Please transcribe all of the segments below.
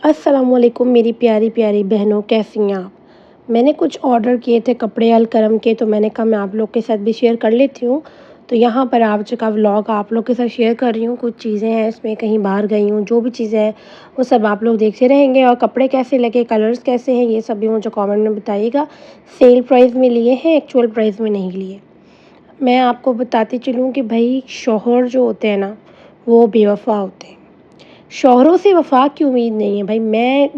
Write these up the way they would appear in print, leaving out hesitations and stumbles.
السلام علیکم میری پیاری پیاری بہنوں، کیسی ہیں آپ؟ میں نے کچھ آرڈر کیے تھے کپڑے الکرم کے، تو میں نے کہا میں آپ لوگ کے ساتھ بھی شیئر کر لیتی ہوں۔ تو یہاں پر آج کا ولاگ آپ لوگ کے ساتھ شیئر کر رہی ہوں۔ کچھ چیزیں ہیں اس میں، کہیں باہر گئی ہوں، جو بھی چیزیں ہیں وہ سب آپ لوگ دیکھتے رہیں گے، اور کپڑے کیسے لگے، کلرز کیسے ہیں، یہ سب بھی مجھے کامنٹ میں بتائیے گا۔ سیل پرائز میں لیے ہیں، ایکچوئل پرائز میں نہیں لیے۔ میں آپ کو بتاتی چلوں کہ بھائی شوہر جو ہوتے ہیں نا، وہ بے وفا ہوتے ہیں۔ شوہروں سے وفا کی امید نہیں ہے بھائی۔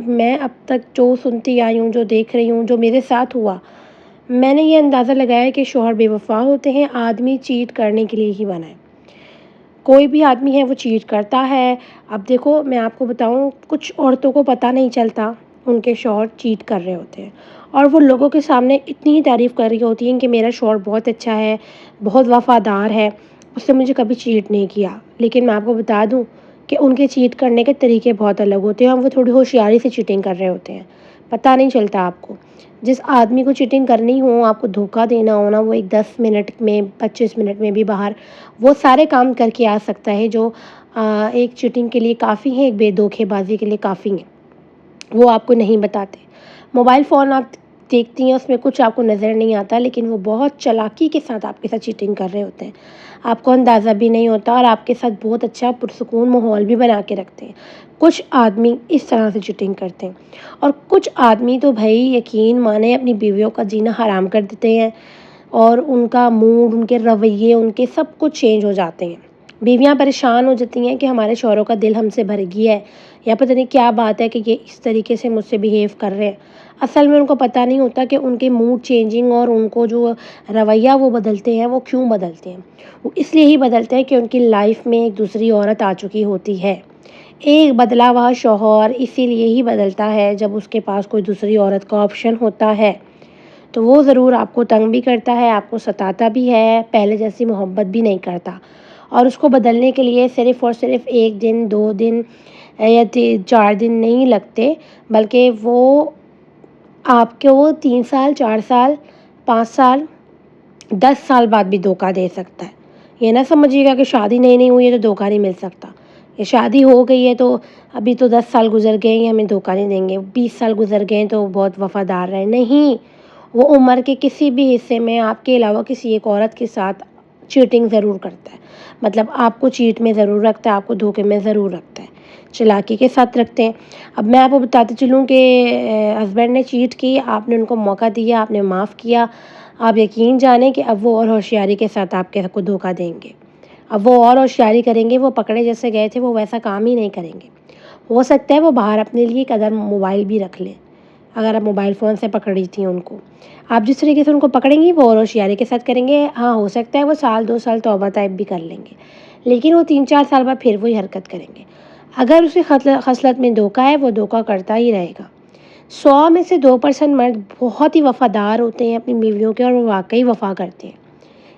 میں اب تک جو سنتی آئی ہوں، جو دیکھ رہی ہوں، جو میرے ساتھ ہوا، میں نے یہ اندازہ لگایا کہ شوہر بے وفا ہوتے ہیں۔ آدمی چیٹ کرنے کے لیے ہی بنا ہے۔ کوئی بھی آدمی ہے وہ چیٹ کرتا ہے۔ اب دیکھو میں آپ کو بتاؤں، کچھ عورتوں کو پتہ نہیں چلتا ان کے شوہر چیٹ کر رہے ہوتے ہیں، اور وہ لوگوں کے سامنے اتنی ہی تعریف کر رہی ہوتی ہیں کہ میرا شوہر بہت اچھا ہے، بہت وفادار ہے، اس نے مجھے کبھی چیٹ نہیں کیا۔ لیکن میں آپ کو بتا دوں کہ ان کے چیٹ کرنے کے طریقے بہت الگ ہوتے ہیں، اور وہ تھوڑی ہوشیاری سے چیٹنگ کر رہے ہوتے ہیں، پتہ نہیں چلتا آپ کو۔ جس آدمی کو چیٹنگ کرنی ہو، آپ کو دھوکہ دینا ہو نا، وہ ایک 10 منٹ میں 25 منٹ میں بھی باہر وہ سارے کام کر کے آ سکتا ہے جو ایک چیٹنگ کے لیے کافی ہیں، ایک بے دھوکے بازی کے لیے کافی ہیں، وہ آپ کو نہیں بتاتے۔ موبائل فون آپ دیکھتی ہیں، اس میں کچھ آپ کو نظر نہیں آتا، لیکن وہ بہت چالاکی کے ساتھ آپ کے ساتھ چیٹنگ کر رہے ہوتے ہیں، آپ کو اندازہ بھی نہیں ہوتا، اور آپ کے ساتھ بہت اچھا پرسکون ماحول بھی بنا کے رکھتے ہیں۔ کچھ آدمی اس طرح سے چیٹنگ کرتے ہیں، اور کچھ آدمی تو بھائی یقین مانیں اپنی بیویوں کا جینا حرام کر دیتے ہیں، اور ان کا موڈ، ان کے رویے، ان کے سب کچھ چینج ہو جاتے ہیں۔ بیویاں پریشان ہو جاتی ہیں کہ ہمارے شوہروں کا دل ہم سے بھر گیا ہے، یا پتہ نہیں کیا بات ہے کہ یہ اس طریقے سے مجھ سے بیہیو کر رہے ہیں۔ اصل میں ان کو پتہ نہیں ہوتا کہ ان کے موڈ چینجنگ اور ان کو جو رویہ وہ بدلتے ہیں، وہ کیوں بدلتے ہیں۔ وہ اس لیے ہی بدلتے ہیں کہ ان کی لائف میں ایک دوسری عورت آ چکی ہوتی ہے۔ ایک بدلا ہوا شوہر اسی لیے ہی بدلتا ہے جب اس کے پاس کوئی دوسری عورت کا آپشن ہوتا ہے، تو وہ ضرور آپ کو تنگ بھی کرتا ہے، آپ کو ستاتا بھی ہے، پہلے جیسی محبت بھی نہیں کرتا، اور اس کو بدلنے کے لیے صرف اور صرف 1 دن 2 دن یا 4 دن نہیں لگتے، بلکہ وہ آپ کو 3 سال 4 سال 5 سال 10 سال بعد بھی دھوکہ دے سکتا ہے۔ یہ نہ سمجھیے گا کہ شادی نہیں ہوئی ہے تو دھوکہ نہیں مل سکتا، یہ شادی ہو گئی ہے تو ابھی تو 10 سال گزر گئے ہیں ہمیں دھوکہ نہیں دیں گے، 20 سال گزر گئے ہیں تو بہت وفادار رہے، نہیں۔ وہ عمر کے کسی بھی حصے میں آپ کے علاوہ کسی ایک عورت کے ساتھ چیٹنگ ضرور کرتا ہے، مطلب آپ کو چیٹ میں ضرور رکھتا ہے، آپ کو دھوکے میں ضرور رکھتا ہے، چلاکی کے ساتھ رکھتے ہیں۔ اب میں آپ کو بتاتی چلوں کہ ہسبینڈ نے چیٹ کی، آپ نے ان کو موقع دیا، آپ نے معاف کیا، آپ یقین جانیں کہ اب وہ اور ہوشیاری کے ساتھ آپ کے کو دھوکہ دیں گے۔ اب وہ اور ہوشیاری کریں گے، وہ پکڑے جیسے گئے تھے وہ ویسا کام ہی نہیں کریں گے۔ ہو سکتا ہے وہ باہر اپنے لیے ایک ادر موبائل بھی رکھ لیں، اگر آپ موبائل فون سے پکڑی تھیں ان کو، آپ جس طریقے سے ان کو پکڑیں گی وہ اور ہوشیاری کے ساتھ کریں گے۔ ہاں ہو سکتا ہے وہ 1 2 سال توبہ طائب بھی کر لیں گے، لیکن وہ 3 4 سال بعد پھر وہی حرکت کریں گے۔ اگر اس کی خصلت میں دھوکہ ہے، وہ دھوکہ کرتا ہی رہے گا۔ 100 میں سے 2% مرد بہت ہی وفادار ہوتے ہیں اپنی بیویوں کے، اور وہ واقعی وفا کرتے ہیں،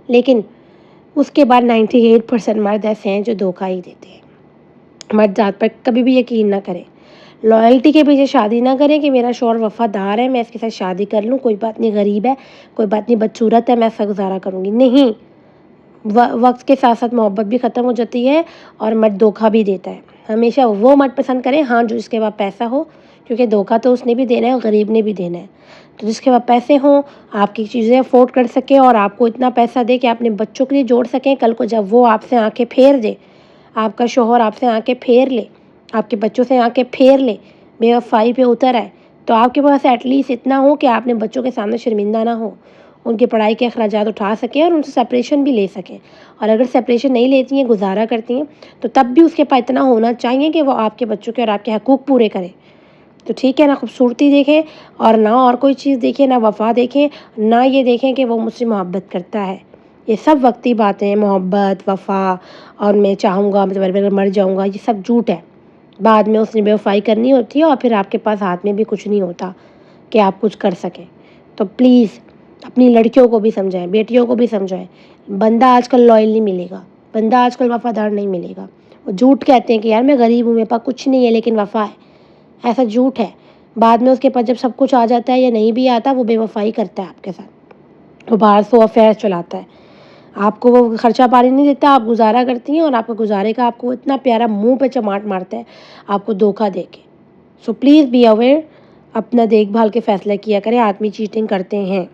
لیکن اس کے بعد 98% مرد ایسے ہیں جو دھوکہ ہی دیتے ہیں۔ مرد ذات پر کبھی بھی یقین نہ کریں، لائلٹی کے پیچھے شادی نہ کریں کہ میرا شوہر وفادار ہے میں اس کے ساتھ شادی کر لوں، کوئی بات نہیں غریب ہے، کوئی بات نہیں بدصورت ہے، میں اس کا گزارا کروں گی، نہیں۔ وقت کے ساتھ ساتھ محبت بھی ختم ہو جاتی ہے، اور مرد دھوکہ بھی دیتا ہے۔ ہمیشہ وہ مرد پسند کریں ہاں جو اس کے پاس پیسہ ہو، کیونکہ دھوکہ تو اس نے بھی دینا ہے اور غریب نے بھی دینا ہے، تو جس کے پاس پیسے ہوں، آپ کی چیزیں افورڈ کر سکے، اور آپ کو اتنا پیسہ دے کہ آپ اپنے بچوں کے لیے جوڑ سکیں، کل کو جب وہ آپ سے آنکھیں پھیر دے، آپ کا شوہر آپ سے آنکھیں پھیر لے، آپ کے بچوں سے آنکھیں پھیر لے، بے وفائی پہ اتر آئے، تو آپ کے پاس ایٹ لیسٹ اتنا ہو کہ آپ نے بچوں کے سامنے شرمندہ نہ ہو، ان کی پڑھائی کے اخراجات اٹھا سکیں اور ان سے سپریشن بھی لے سکیں۔ اور اگر سپریشن نہیں لیتی ہیں، گزارا کرتی ہیں، تو تب بھی اس کے پاس اتنا ہونا چاہیے کہ وہ آپ کے بچوں کے اور آپ کے حقوق پورے کرے۔ تو ٹھیک ہے، نہ خوبصورتی دیکھیں اور نہ اور کوئی چیز دیکھیں، نہ وفا دیکھیں، نہ یہ دیکھیں کہ وہ مجھ سے محبت کرتا ہے۔ یہ سب وقتی باتیں ہیں، محبت، وفا، اور میں چاہوں گا مطلب اگر مر جاؤں گا، یہ سب جھوٹ ہے۔ بعد میں اس نے بے وفائی کرنی ہوتی ہے، اور پھر آپ کے پاس ہاتھ میں بھی کچھ نہیں ہوتا کہ آپ کچھ کر سکیں۔ تو پلیز اپنی لڑکیوں کو بھی سمجھائیں، بیٹیوں کو بھی سمجھائیں، بندہ آج کل لائل نہیں ملے گا، بندہ آج کل وفادار نہیں ملے گا۔ وہ جھوٹ کہتے ہیں کہ یار میں غریب ہوں، میرے پاس کچھ نہیں ہے لیکن وفا ہے، ایسا جھوٹ ہے۔ بعد میں اس کے پاس جب سب کچھ آ جاتا ہے یا نہیں بھی آتا، وہ بے وفائی کرتا ہے آپ کے ساتھ، وہ باہر سے افیئر چلاتا ہے، آپ کو وہ خرچہ پانی نہیں دیتا، آپ گزارا کرتی ہیں، اور آپ کو گزارے کا آپ کو اتنا پیارا منہ پہ چماٹ مارتا ہے آپ کو دھوکہ دے کے۔ سو پلیز بی اویئر، اپنا دیکھ بھال کے فیصلہ کیا کریں، آدمی چیٹنگ کرتے ہیں۔